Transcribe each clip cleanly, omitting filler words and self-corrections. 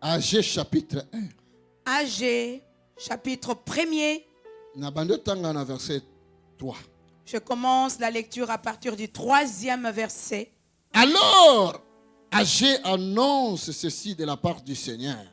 Agé chapitre 1. Agé chapitre 1er. Verset 3. Je commence la lecture à partir du 3e verset. Alors, Agé annonce ceci de la part du Seigneur.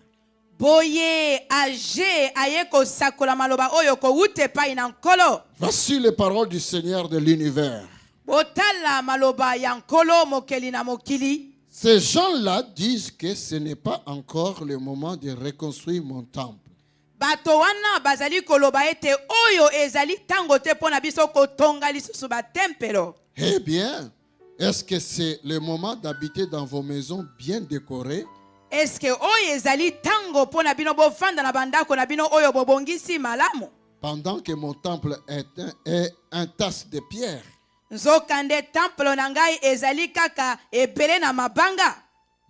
Boye Agé ayeko sakola maloba oyo ko ute pa inankolo. Voici les paroles du Seigneur de l'univers. Botala maloba yankolo mokeli na mokili. Ces gens-là disent que ce n'est pas encore le moment de reconstruire mon temple. Bato wana bazali koloba ete oyo ezali tango te pona biso kotonga lisusu ba tempelo. Eh bien, est-ce que c'est le moment d'habiter dans vos maisons bien décorées? Est-ce que oyo ezali tango pona bino bofanda na bandako na bino oyo bobongisi malamu? Pendant que mon temple est un tas de pierres. Nzokande temple na ngai ezali kaka ebele na mabanga.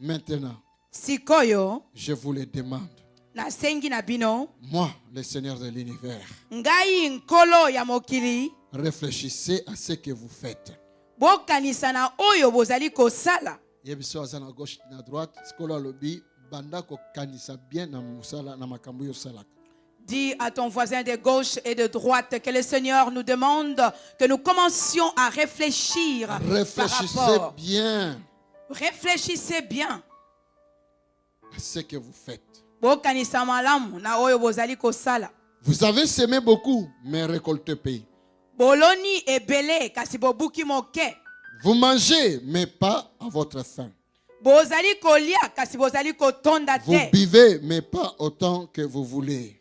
Maintenant, sikoyo je vous le demande. Na sengi na bino. Moi, le Seigneur de l'univers. Ngai nkolo ya mokili. Réfléchissez à ce que vous faites. Bokanisa na oyo bozali kosala. Yebiso azana gauche na droite, skolo alobi banda ko kanisa bien na musala na makambo yo salaka. Dis à ton voisin de gauche et de droite que le Seigneur nous demande que nous commencions à réfléchir. Réfléchissez bien. Réfléchissez bien à ce que vous faites. Vous avez semé beaucoup, mais récoltez peu. Vous mangez, mais pas à votre faim. Vous buvez, mais pas autant que vous voulez.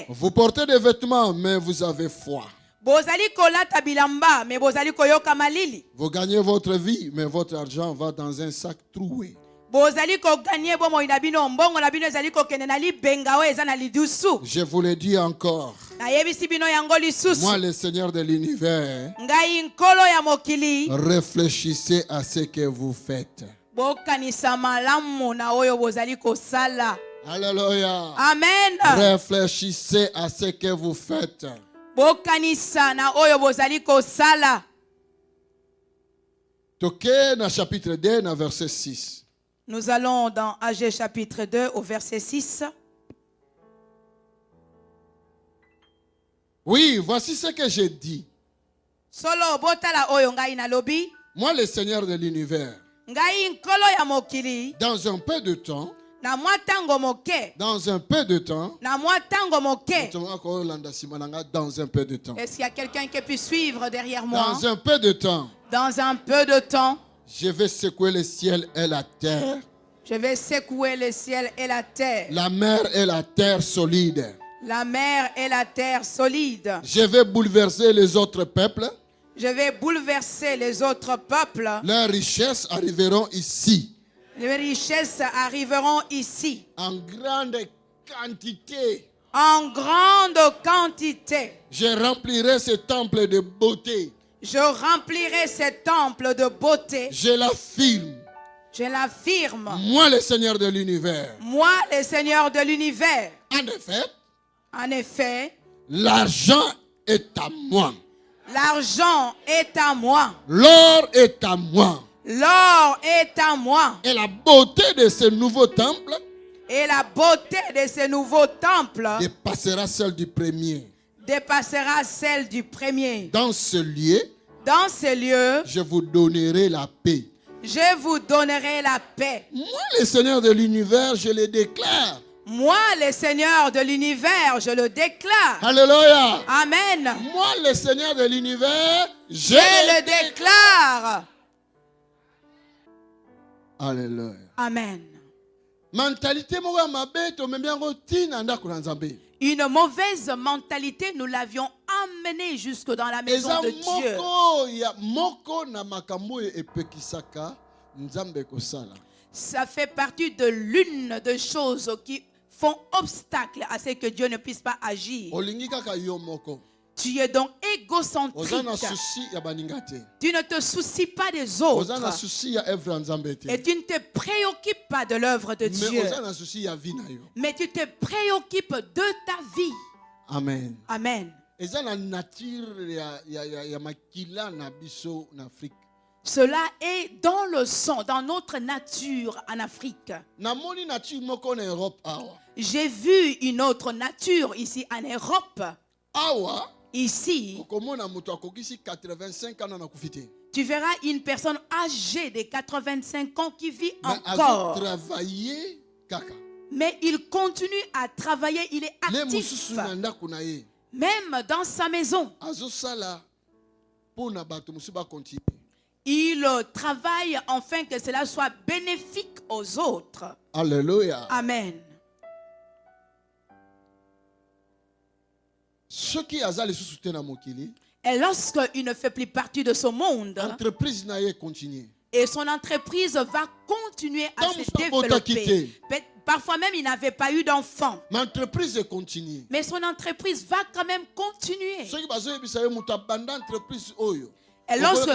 Vous portez des vêtements, mais vous avez froid. Vous gagnez votre vie, mais votre argent va dans un sac troué. Je vous le dis encore. Moi, le Seigneur de l'univers, réfléchissez à ce que vous faites. Alléluia. Amen. Réfléchissez à ce que vous faites. Toké na chapitre 2 na verset 6. Nous allons dans Agé chapitre 2 au verset 6. Oui, voici ce que j'ai dit. Solo botala oyo ngai na lobi. Moi, le Seigneur de l'univers, ngai nkolo ya mokili, dans un peu de temps, na mwa tango moke, dans un peu de temps, na mwa tango moke, dans un peu de temps, est-ce qu'il y a quelqu'un qui peut suivre derrière moi? Dans un peu de temps, dans un peu de temps, je vais secouer le ciel et la terre. Je vais secouer le ciel et la terre. La mer et la terre solide. La mer et la terre solide. Je vais bouleverser les autres peuples. Je vais bouleverser les autres peuples. Leurs richesses arriveront ici. Les richesses arriveront ici. En grande quantité. En grande quantité. Je remplirai ce temple de beauté. Je remplirai ce temple de beauté. Je l'affirme. Je l'affirme. Moi, le Seigneur de l'univers. Moi, le Seigneur de l'univers. En effet, l'argent est à moi. L'argent est à moi. L'or est à moi. L'or est à moi. Et la beauté de ce nouveau temple. Et la beauté de ce nouveau temple. Dépassera celle du premier. Dépassera celle du premier. Dans ce lieu. Dans ce lieu. Je vous donnerai la paix. Je vous donnerai la paix. Moi, le Seigneur de l'univers, je le déclare. Moi, le Seigneur de l'univers, je le déclare. Alléluia. Amen. Moi, le Seigneur de l'univers, je le déclare. Alléluia. Amen. Mentalité une mauvaise mentalité, nous l'avions amenée jusque dans la maison de Dieu. Ça fait partie de l'une des choses qui font obstacle à ce que Dieu ne puisse pas agir. Tu es donc égocentrique. Tu ne te soucies pas des autres. Et tu ne te préoccupes pas de l'œuvre de Dieu. Mais tu te préoccupes de ta vie. Amen. Amen. Cela est dans le sang, dans notre nature en Afrique. J'ai vu une autre nature ici en Europe. Ici, tu verras une personne âgée de 85 ans qui vit encore. Mais il continue à travailler, il est actif. Même dans sa maison. Il travaille afin que cela soit bénéfique aux autres. Alléluia. Amen. Et lorsqu'il ne fait plus partie de ce monde, et son entreprise va continuer à se développer. Parfois même, il n'avait pas eu d'enfant. Mais son entreprise va quand même continuer. Et lorsque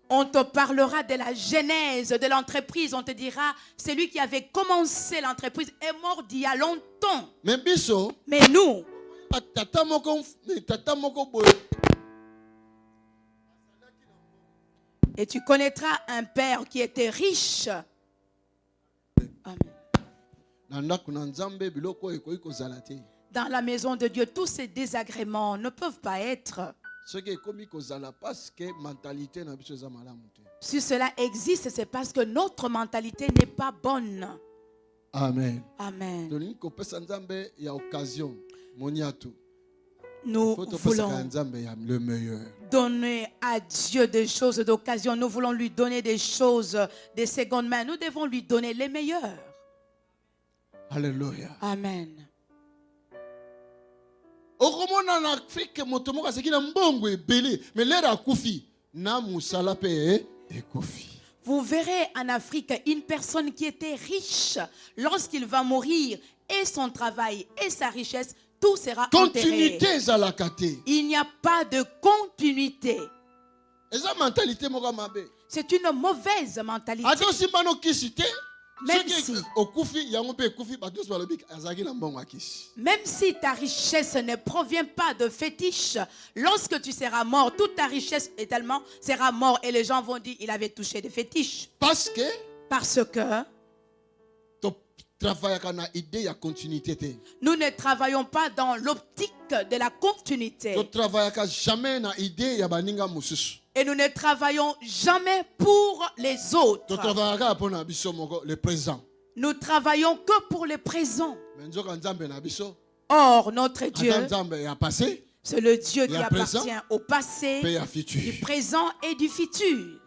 on te parlera de la genèse de l'entreprise, on te dira, celui qui avait commencé l'entreprise est mort d'il y a longtemps. Mais nous, et tu connaîtras un père qui était riche. Amen. Dans la maison de Dieu, tous ces désagréments ne peuvent pas être. Si cela existe, c'est parce que notre mentalité n'est pas bonne. Amen. Amen. Nous voulons le meilleur. Donner à Dieu des choses d'occasion. Nous voulons lui donner des choses de seconde main. Nous devons lui donner les meilleurs. Alléluia. Amen. Vous verrez en Afrique une personne qui était riche. Lorsqu'il va mourir, et son travail et sa richesse, tout sera enterré. Il n'y a pas de continuité. C'est une mauvaise mentalité. Même si ta richesse ne provient pas de fétiche, lorsque tu seras mort, toute ta richesse également sera mort et les gens vont dire il avait touché des fétiches. Parce que nous ne travaillons pas dans l'optique de la continuité. Et nous ne travaillons jamais pour les autres. Nous travaillons que pour le présent. Or, notre Dieu, c'est le Dieu qui appartient au passé, du présent et du futur.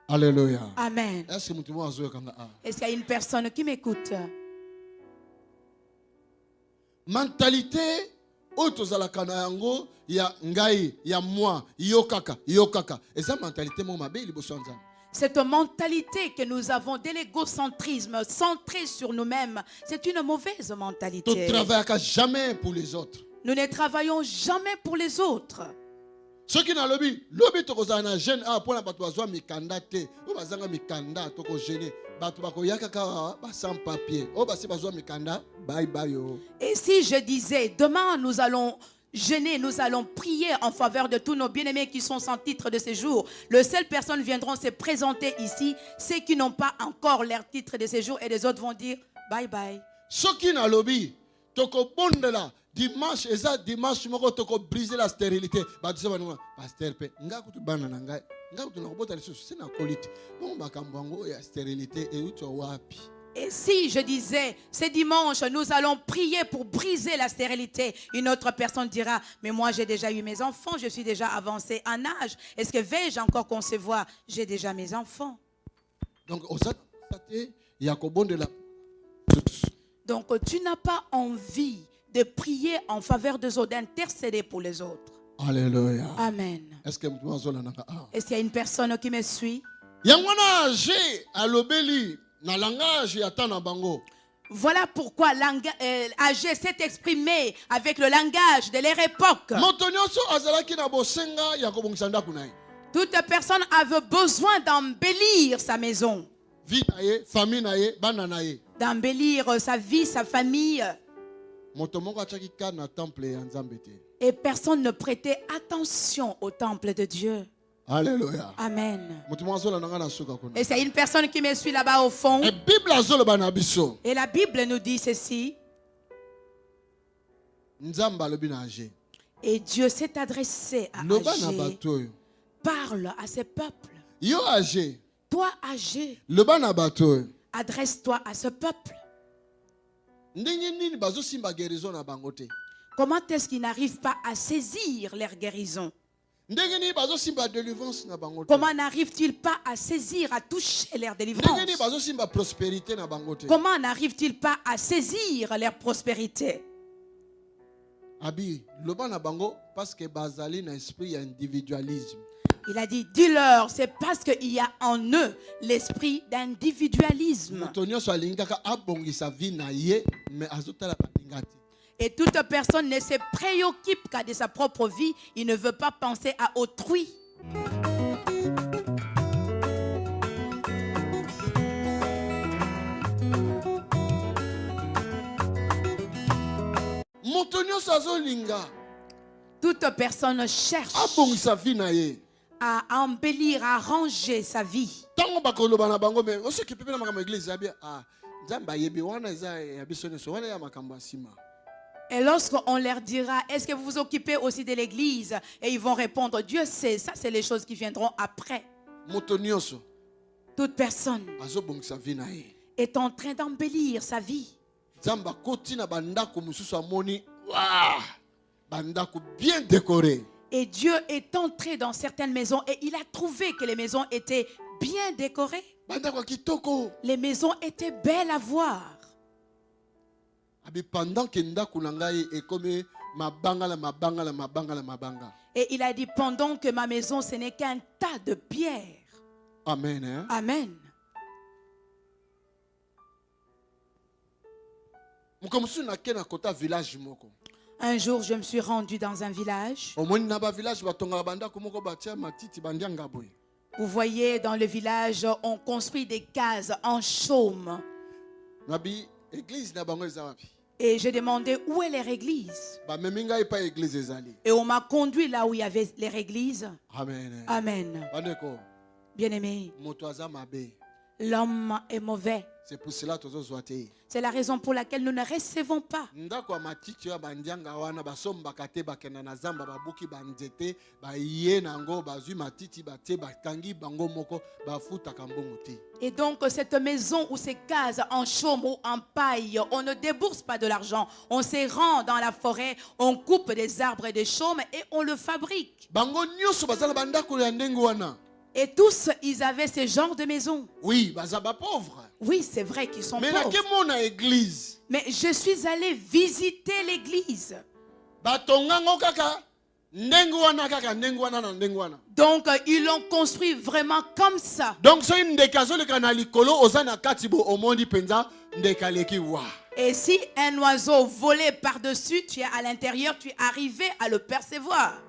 Alléluia. Amen. Est-ce qu'il y a une personne qui m'écoute? Mentalité autozalaka na yango ya ngai ya moi yokaka eza mentalité mo mabe liboso nzambe. Cette mentalité que nous avons de l'égocentrisme centré sur nous-mêmes, c'est une mauvaise mentalité. Tu ne travailles jamais pour les autres. Nous ne travaillons jamais pour les autres. Ce qui n'a lobby tokozana na jeune a pona bato bazwa mikanda te o bazanga mikanda toko gêner bato bakoyaka ka ba sans papier o basi bazwa mikanda bye bye yo. Et si je disais demain nous allons jeûner, nous allons prier en faveur de tous nos bien-aimés qui sont sans titre de séjour. Les seules personnes viendront se présenter ici, ceux qui n'ont pas encore leur titre de séjour, et les autres vont dire bye bye. Ce qui n'a lobby toko bondela dimanche eza dimanche moko toko briser la stérilité ba dise banuma pasteur pe nga kutu bana na ngai nga kutu na kobota lisusu sina kolite bon makambo yango ya stérilité e uto wapi. Et si je disais, ce dimanche, nous allons prier pour briser la stérilité, une autre personne dira, mais moi j'ai déjà eu mes enfants, je suis déjà avancé en âge. Est-ce que vais-je encore concevoir? J'ai déjà mes enfants. Donc tu n'as pas envie de prier en faveur des autres, d'intercéder pour les autres. Alléluia. Amen. Est-ce qu'il y a une personne qui me suit? Voilà pourquoi Agé s'est exprimé avec le langage de leur époque. Toute personne avait besoin d'embellir sa maison, d'embellir sa vie, sa famille. Et personne ne prêtait attention au temple de Dieu. Alléluia. Amen. Et c'est une personne qui me suit là-bas au fond. Et la Bible nous dit ceci. Et Dieu s'est adressé à Agé. Parle à ses peuples. Toi, Agé, adresse-toi à ce peuple. Comment est-ce qu'ils n'arrivent pas à saisir leur guérison? Comment n'arrive-t-il pas à saisir, à toucher leur délivrance? Comment n'arrive-t-il pas à saisir leur prospérité? Il a dit, dis-leur, c'est parce qu'il y a en eux l'esprit d'individualisme. Et toute personne ne se préoccupe qu'à de sa propre vie. Il ne veut pas penser à autrui. Toute personne cherche à embellir, à ranger sa vie. Et lorsqu'on leur dira, est-ce que vous vous occupez aussi de l'église? Et ils vont répondre, Dieu sait, ça c'est les choses qui viendront après. Toute personne est en train d'embellir sa vie. Bien décoré. Et Dieu est entré dans certaines maisons et il a trouvé que les maisons étaient bien décorées. Les maisons étaient belles à voir. Et il a dit, pendant que ma maison, ce n'est qu'un tas de pierres. Amen. Hein? Amen. Un jour, je me suis rendu dans un village. Vous voyez, dans le village, on construit des cases en chaume. Et j'ai demandé où est leur église. Et on m'a conduit là où il y avait leur église. Amen. Amen. Bien-aimé, l'homme est mauvais. C'est pour cela que c'est la raison pour laquelle nous ne recevons pas. Et donc cette maison ou ces cases en chaume ou en paille, on ne débourse pas de l'argent. On se rend dans la forêt, on coupe des arbres et des chaumes et on le fabrique. Et tous, ils avaient ce genre de maison. Oui, pauvres. Oui, c'est vrai qu'ils sont pauvres. Mais je suis allé visiter l'église. Donc, ils l'ont construit vraiment comme ça. Et si un oiseau volait par-dessus, tu es à l'intérieur, tu es arrivé à le percevoir.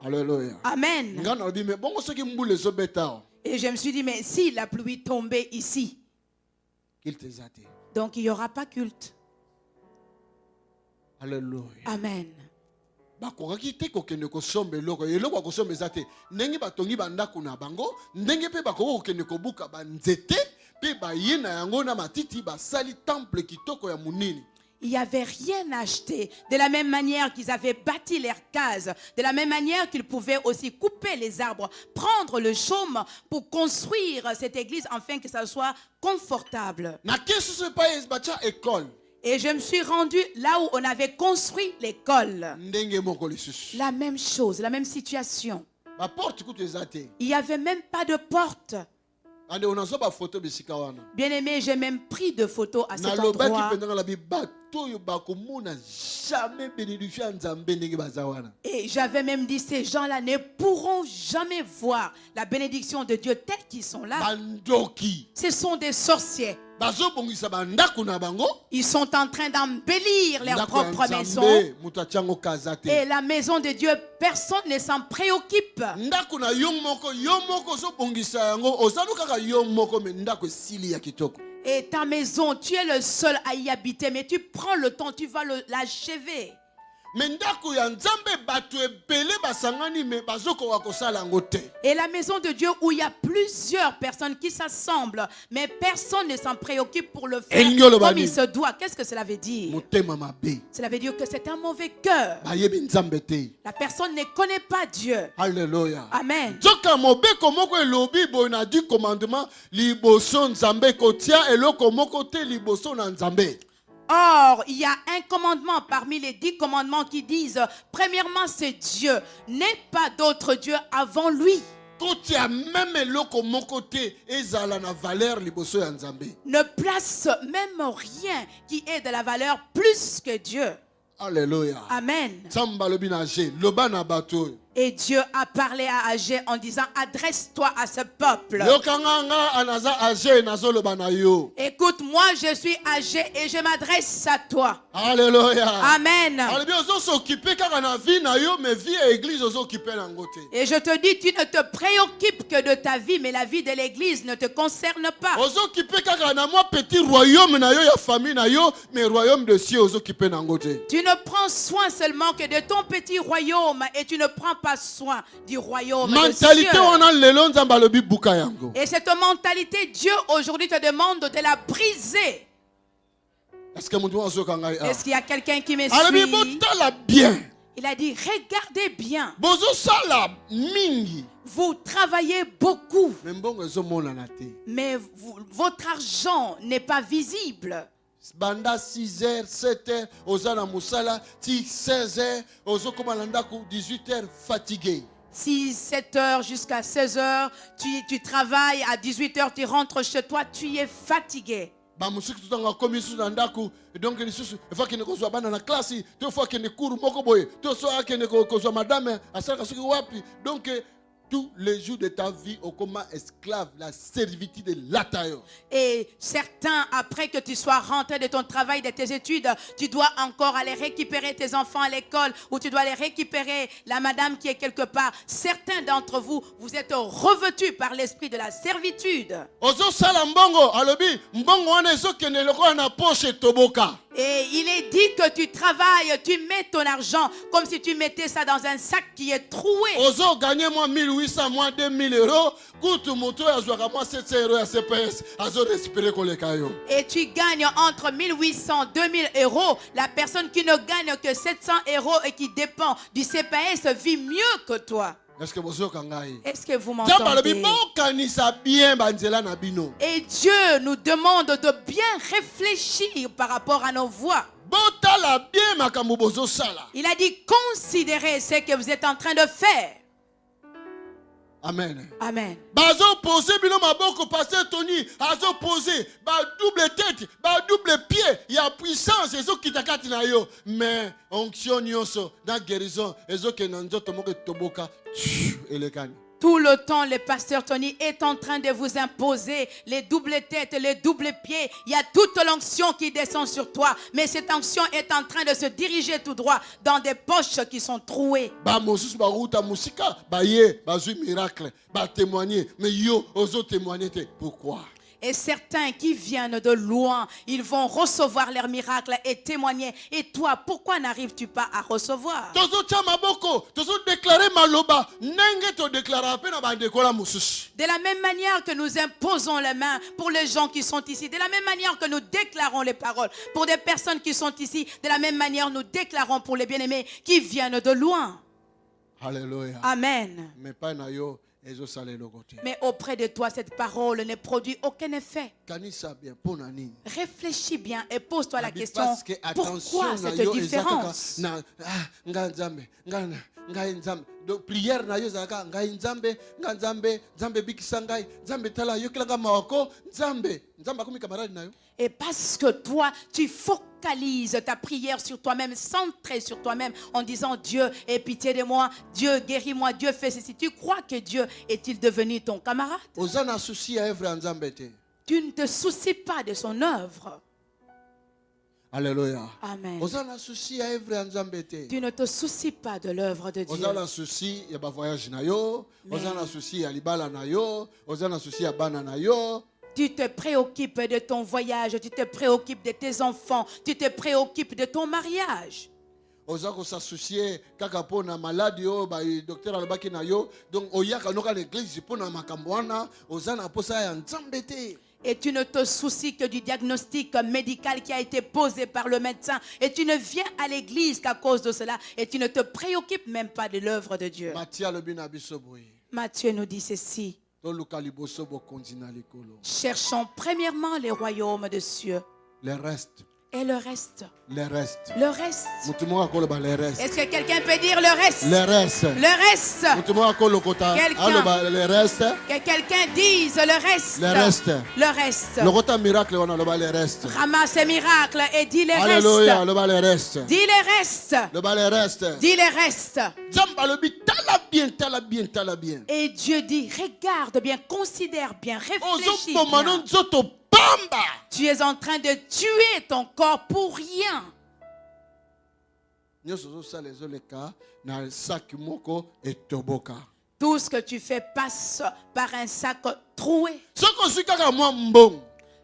Alléluia. Amen. Et je me suis dit, mais si la pluie tombait ici, donc il n'y aura pas culte. Alléluia. Amen. Il n'y avait rien acheté. De la même manière qu'ils avaient bâti leurs cases, de la même manière qu'ils pouvaient aussi couper les arbres, prendre le chaume pour construire cette église afin que ça soit confortable. Et je me suis rendu là où on avait construit l'école. La même chose, la même situation. Il n'y avait même pas de porte. Bien aimé, j'ai même pris de photos à cet endroit. Et j'avais même dit, ces gens-là ne pourront jamais voir la bénédiction de Dieu telle qu'ils sont là. Ce sont des sorciers. Ils sont en train d'embellir leur propre maison. Et la maison de Dieu, personne ne s'en préoccupe. Et ta maison, tu es le seul à y habiter, mais tu prends le temps, tu vas l'achever. Et la maison de Dieu où il y a plusieurs personnes qui s'assemblent, mais personne ne s'en préoccupe pour le faire comme il se doit. Qu'est-ce que cela veut dire? Cela veut dire que c'est un mauvais cœur. La personne ne connaît pas Dieu. Alléluia. Amen. Or, il y a un commandement parmi les 10 commandements qui disent, premièrement, c'est Dieu. N'est pas d'autre Dieu avant lui. Ne place même rien qui ait de la valeur plus que Dieu. Alléluia. Amen. Et Dieu a parlé à Agé en disant, adresse-toi à ce peuple. Écoute, moi je suis Agé et je m'adresse à toi. Alléluia. Amen. Et je te dis, tu ne te préoccupes que de ta vie, mais la vie de l'église ne te concerne pas. Tu ne prends soin seulement que de ton petit royaume et tu ne prends pas soin du royaume de Dieu. Et cette mentalité, Dieu aujourd'hui te demande de la briser. Est-ce qu'il y a quelqu'un qui me suit? Il a dit, regardez bien. Vous travaillez beaucoup, mais votre argent n'est pas visible. Banda 6h, 7h, ozana musala, 16h, ozokomalandaku 18h fatigué. 6, 7 heures jusqu'à 16 heures, tu travailles, à 18 heures, tu rentres chez toi, tu es fatigué. Donc il faut que nous bana na classe, il faut que nous cours moko boy, il faut que nous madame, donc tous les jours de ta vie au comme esclave, la servitude de l'atayo. Et certains, après que tu sois rentré de ton travail, de tes études, tu dois encore aller récupérer tes enfants à l'école ou tu dois aller récupérer la madame qui est quelque part. Certains d'entre vous, vous êtes revêtus par l'esprit de la servitude. Et il est dit que tu travailles, tu mets ton argent comme si tu mettais ça dans un sac qui est troué. Ozo gagner moi 1800, moi 2000 euros. Et tu gagnes entre 1800 et 2000 euros. La personne qui ne gagne que 700 euros et qui dépend du CPS vit mieux que toi. Est-ce que vous m'entendez? Et Dieu nous demande de bien réfléchir par rapport à nos voies. Il a dit, considérez ce que vous êtes en train de faire. Amen. Amen. Bazo poser bino maboko pasteur Tony, azo poser ba double tête, ba double pied, il y a puissance ezo kitakati na yo, mais onction nyonso dans guérison ezo kenanzo tomoke toboka elekani. Tout le temps, le pasteur Tony est en train de vous imposer les doubles têtes, les doubles pieds. Il y a toute l'onction qui descend sur toi. Mais cette onction est en train de se diriger tout droit dans des poches qui sont trouées. Pourquoi? Et certains qui viennent de loin, ils vont recevoir leur miracle et témoigner. Et toi, pourquoi n'arrives-tu pas à recevoir? De la même manière que nous imposons les mains pour les gens qui sont ici, de la même manière que nous déclarons les paroles pour des personnes qui sont ici, de la même manière nous déclarons pour les bien-aimés qui viennent de loin. Alléluia. Amen. Mais auprès de toi, cette parole ne produit aucun effet. Réfléchis bien et pose-toi la question, pourquoi cette différence? Donc prière na yo zaka ngai nzambe nzambe bikisa ngai nzambe tala yo kilanga mawako nzambe akomi camarade na yo. Et parce que toi tu focalises ta prière sur toi-même, centré sur toi-même en disant Dieu aie pitié de moi, Dieu guéris-moi, Dieu fais ceci. Tu crois que Dieu est-il devenu ton camarade? Tu ne te soucies pas de son œuvre. Alléluia. Amen. Tu ne te soucies pas de l'œuvre de Dieu. Tu te préoccupes de ton voyage, tu te préoccupes de tes enfants, tu te préoccupes de ton mariage. oza ko s'associer kaka pona maladie yo ba docteur alobaki na yo donc oyaka noka l'église pona makambo wana oza na posa ya nzambe te. Et tu ne te soucies que du diagnostic médical qui a été posé par le médecin. Et tu ne viens à l'église qu'à cause de cela. Et tu ne te préoccupes même pas de l'œuvre de Dieu. Matthieu nous dit ceci. Cherchons premièrement les royaumes des cieux. Le reste. Et le reste. Le reste. Le reste. Est-ce que quelqu'un peut dire le reste? Le reste. Le reste. Que quelqu'un dise le reste. Le reste. Le reste. Le reste. Ramasse ces miracles et dis les restes. Alléluia. Le reste. Dis les restes. Le reste. Dis les restes. Tala bien. Et Dieu dit, regarde bien, considère bien, réfléchis bien. Tu es en train de tuer ton corps pour rien. Tout ce que tu fais passe par un sac troué.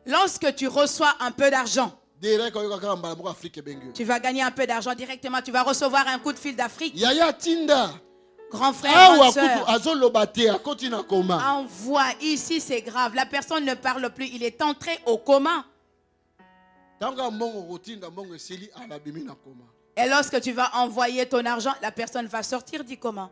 Lorsque tu reçois un peu d'argent, tu vas gagner un peu d'argent directement, tu vas recevoir un coup de fil d'Afrique. Grand frère, grande sœur, envoie ici, c'est grave. La personne ne parle plus, il est entré au coma. Et lorsque tu vas envoyer ton argent, la personne va sortir du coma.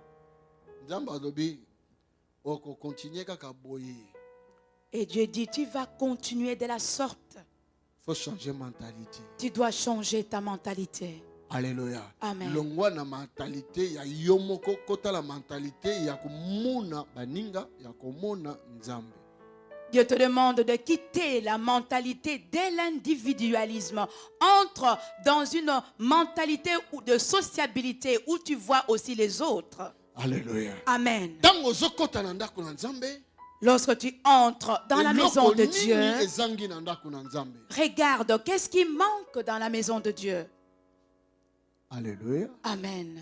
Et Dieu dit, tu vas continuer de la sorte. Il faut changer mentalité. Tu dois changer ta mentalité. Alléluia. Amen. Longwa na mentalité ya yomoko kota la mentalité ya kumuna baninga ya komona nzambe. Dieu te demande de quitter la mentalité de l'individualisme. Entre dans une mentalité de sociabilité où tu vois aussi les autres. Alléluia. Amen. Tango zokota na ndako na nzambe. Lorsque tu entres dans la maison de Dieu, regarde qu'est-ce qui manque dans la maison de Dieu. Alléluia. Amen.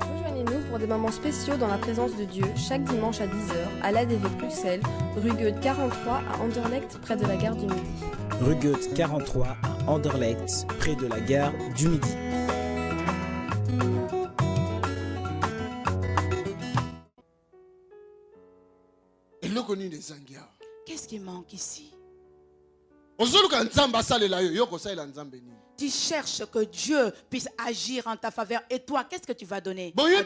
Rejoignez-nous pour des moments spéciaux dans la présence de Dieu chaque dimanche à 10h à l'ADV Bruxelles, rue Goethe 43 à Anderlecht près de la gare du Midi. Rue Goethe 43 à Anderlecht près de la gare du Midi. Qu'est-ce qui manque ici? Tu cherches que Dieu puisse agir en ta faveur. Et toi, qu'est-ce que tu vas donner à Dieu?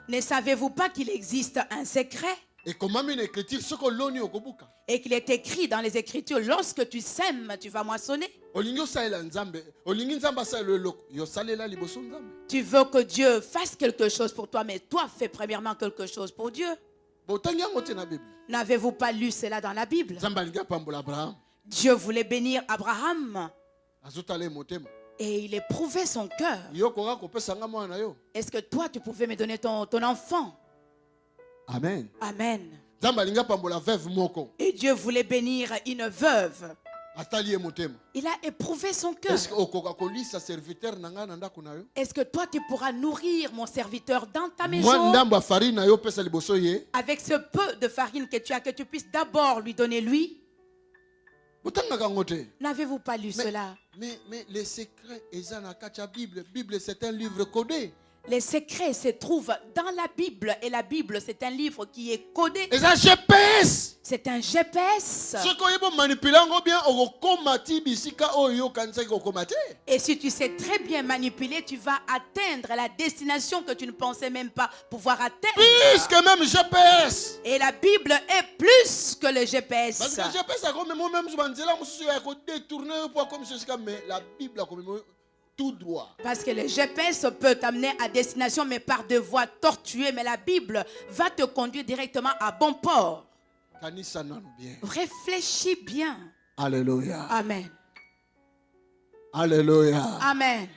Ne savez-vous pas qu'il existe un secret? Et qu'il est écrit dans les Écritures, lorsque tu sèmes, tu vas moissonner. Tu veux que Dieu fasse quelque chose pour toi, mais toi, fais premièrement quelque chose pour Dieu. N'avez-vous pas lu cela dans la Bible? Dieu voulait bénir Abraham. Et il éprouvait son cœur. Est-ce que toi, tu pouvais me donner ton enfant? Amen. Amen. Et Dieu voulait bénir une veuve. Il a éprouvé son cœur. Est-ce que toi, tu pourras nourrir mon serviteur dans ta maison? Avec ce peu de farine que tu as, que tu puisses d'abord lui donner lui. N'avez-vous pas lu cela? Mais les secrets, Bible, c'est un livre codé. Les secrets se trouvent dans la Bible. Et la Bible, c'est un livre qui est codé. C'est un GPS. C'est un GPS. Et si tu sais très bien manipuler, tu vas atteindre la destination que tu ne pensais même pas pouvoir atteindre. Plus que même GPS. Et la Bible est plus que le GPS. Parce que le GPS, la Bible a tout droit. Parce que le GPS peut t'amener à destination, mais par des voies tortuées. Mais la Bible va te conduire directement à bon port. Réfléchis bien. Alléluia. Amen. Alléluia. Amen.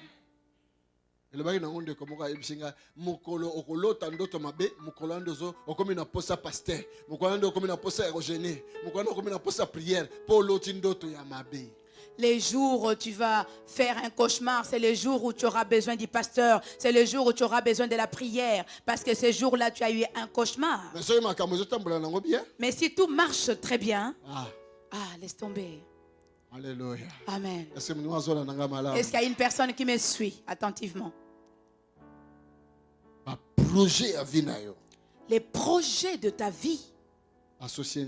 Les jours où tu vas faire un cauchemar, c'est le jour où tu auras besoin du pasteur. C'est le jour où tu auras besoin de la prière. Parce que ce jour-là, tu as eu un cauchemar. Mais si tout marche très bien, laisse tomber. Alléluia. Amen. Est-ce qu'il y a une personne qui me suit attentivement? Les projets de ta vie. Associe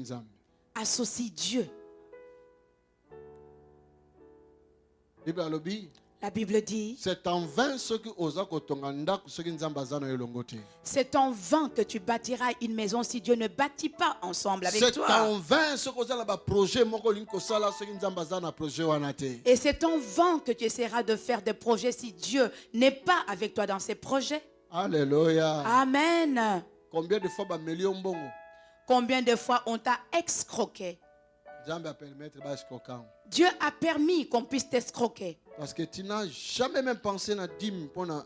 Dieu. La Bible dit, c'est en vain que tu bâtiras une maison si Dieu ne bâtit pas ensemble avec toi. Et c'est en vain que tu essaieras de faire des projets si Dieu n'est pas avec toi dans ces projets. Alléluia. Amen. Combien de fois on t'a escroqué? Dieu a permis qu'on puisse t'escroquer. Parce que tu n'as jamais même pensé à dîme pour œuvre.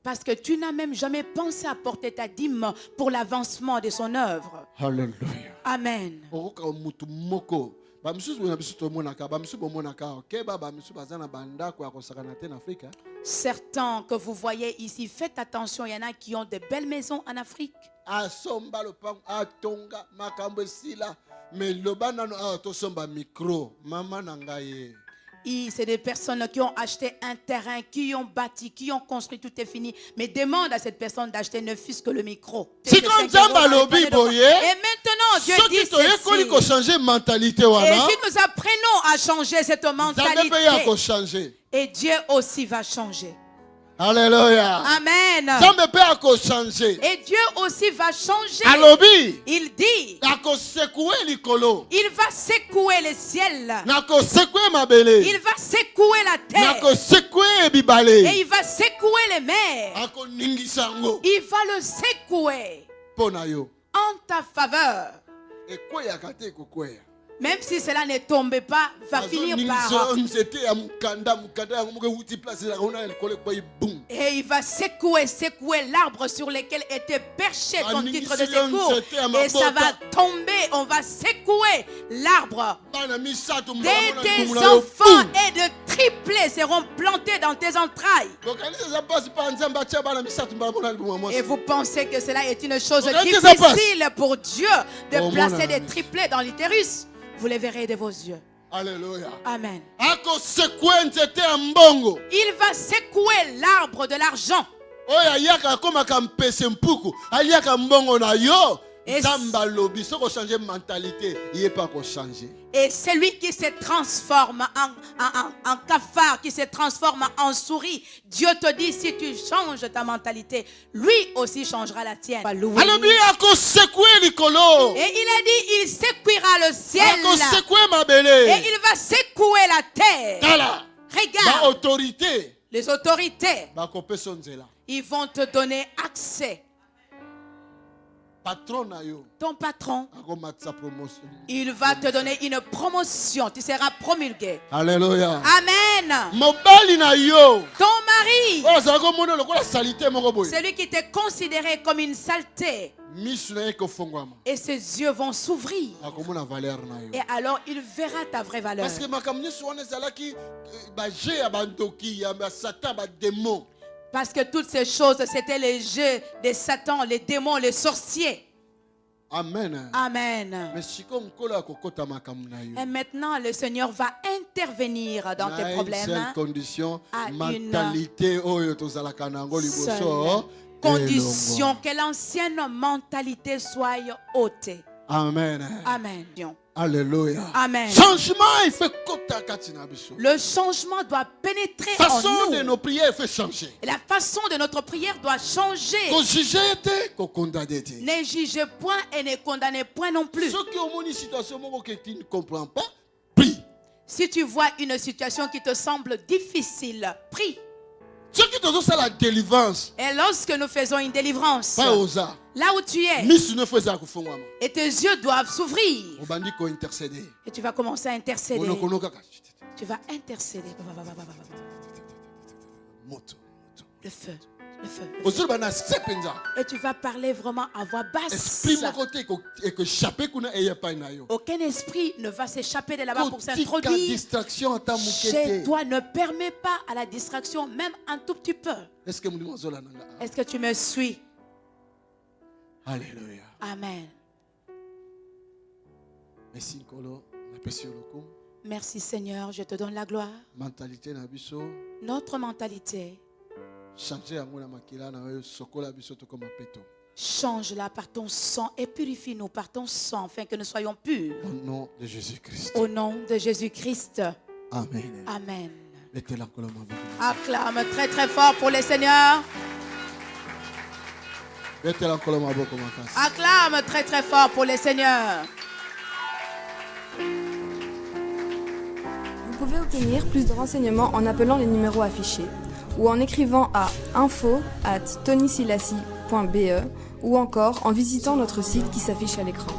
Parce que tu n'as même jamais pensé à porter ta dîme pour l'avancement de son œuvre. Alléluia. Amen. Certains que vous voyez ici, faites attention, il y en a qui ont de belles maisons en Afrique. C'est des personnes qui ont acheté un terrain, qui ont bâti, qui ont construit, tout est fini. Mais demande à cette personne d'acheter ne fût-ce que le micro. Et maintenant, Dieu dit ceci. Et si nous apprenons à changer cette mentalité, et Dieu aussi va changer. Alléluia. Amen. Et Dieu aussi va changer. Il dit, il va secouer les ciels. Il va secouer la terre. Et il va secouer les mers. Il va le secouer en ta faveur. Même si cela ne tombe pas, va finir par... Et il va secouer l'arbre sur lequel était perché ton titre de secours. Et ça va tomber, on va secouer l'arbre. Tes enfants et de triplés seront plantés dans tes entrailles. Et vous pensez que cela est une chose difficile pour Dieu de placer des triplés dans l'utérus? Vous les verrez de vos yeux. Alléluia. Amen. Il va secouer l'arbre de l'argent. Et celui qui se transforme en cafard, qui se transforme en souris, Dieu te dit, si tu changes ta mentalité, lui aussi changera la tienne. Et il a dit, il secouera le ciel. Et il va secouer la terre. Regarde, les autorités, ils vont te donner accès. Ton patron, il va te donner une promotion. Tu seras promulgué. Alléluia. Amen. Ton mari, celui qui t'est considéré comme une saleté, et ses yeux vont s'ouvrir. Et alors il verra ta vraie valeur. Parce que toutes ces choses, c'était les jeux des Satan, les démons, les sorciers. Amen. Amen. Et maintenant, le Seigneur va intervenir dans tes problèmes. À une condition, que l'ancienne mentalité soit ôtée. Amen. Amen. Alléluia. Amen. Changement, il fait le changement doit pénétrer en nous. La façon de nos prières fait changer. Et la façon de notre prière doit changer. Ne jugez point et ne condamnez point non plus. Si tu vois une situation qui te semble difficile, prie. Et lorsque nous faisons une délivrance, là où tu es, et tes yeux doivent s'ouvrir, et tu vas commencer à intercéder. Tu vas intercéder. Le feu. Le feu. Et tu vas parler vraiment à voix basse. Aucun esprit ne va s'échapper de là-bas pour s'introduire chez toi. Ne permets pas à la distraction, même un tout petit peu. Est-ce que tu me suis? Alléluia. Amen. Merci Seigneur, je te donne la gloire. Mentalité na biso. Notre mentalité. Change-la par ton sang et purifie-nous par ton sang afin que nous soyons purs. Au nom de Jésus-Christ. Au nom de Jésus-Christ. Amen. Amen. Acclame très très fort pour le Seigneur. Acclame très très fort pour le Seigneur. Vous pouvez obtenir plus de renseignements en appelant les numéros affichés ou en écrivant à info@tonysilassi.be ou encore en visitant notre site qui s'affiche à l'écran.